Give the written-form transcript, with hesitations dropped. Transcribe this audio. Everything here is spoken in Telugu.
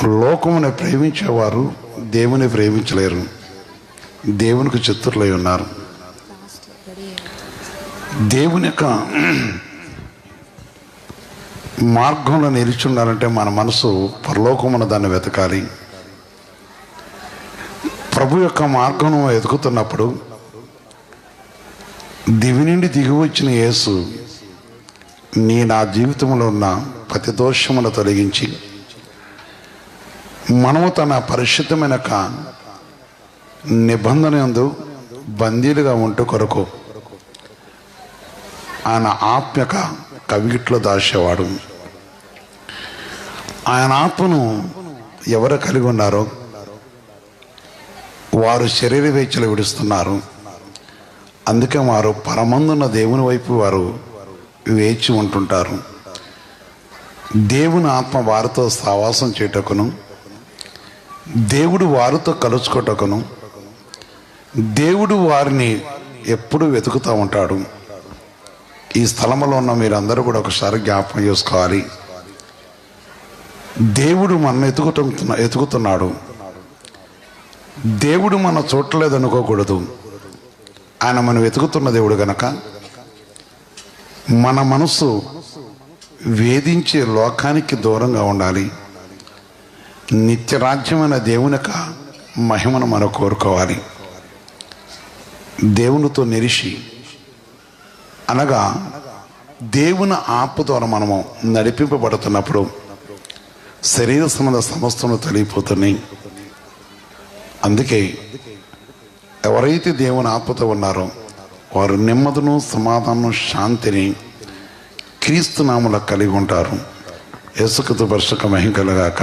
లోకమును ప్రేమించేవారు దేవుని ప్రేమించలేరు, దేవునికి శత్రులై ఉన్నారు. దేవుని యొక్క మార్గంలో నిలిచి ఉండాలంటే మన మనసు పరలోకమున దాన్ని వెతకాలి. ప్రభు యొక్క మార్గం వెతుకుతున్నప్పుడు దివి నుండి దిగి వచ్చిన యేసు నా జీవితంలో ఉన్న ప్రతి దోషమును తొలగించి మనము తన పరిశుద్ధమైన నిబంధన యందు బందీలుగా ఉంటూ కొరకు ఆయన ఆత్మక కవిగిట్లో దాచేవాడు. ఆయన ఆత్మను ఎవరు కలిగి ఉన్నారో వారు శరీర వేచలు విడుస్తున్నారు. అందుకే వారు పరమందున్న దేవుని వైపు వారు వేచి ఉంటుంటారు. దేవుని ఆత్మ వారితో సహవాసం చేయుటకును, దేవుడు వారితో కలుసుకోటకును, దేవుడు వారిని ఎప్పుడు వెతుకుతూ ఉంటాడు. ఈ స్థలంలో ఉన్న మీరందరూ కూడా ఒకసారి జ్ఞాపకం చేసుకోవాలి. దేవుడు మన ఎతుకుతున్నాడు. దేవుడు మన చూడలేదు అనుకోకూడదు. ఆయన మనం వెతుకుతున్న దేవుడు గనక మన మనసు వేధించే లోకానికి దూరంగా ఉండాలి. నిత్యరాజ్యమైన దేవుని యొక్క మహిమను మనం కోరుకోవాలి. దేవునితో నిలిచి అనగా దేవుని ఆత్మ ద్వారా మనము నడిపింపబడుతున్నప్పుడు శరీర సంబంధ సమస్తను తొలగిపోతున్నాయి. అందుకే ఎవరైతే దేవుని ఆత్మతో ఉన్నారో వారు నెమ్మదిను, సమాధానం, శాంతిని క్రీస్తు నామములో కలిగి ఉంటారు. యేసుక్రీస్తు పరిశుద్ధ మహిమ కలుగాక.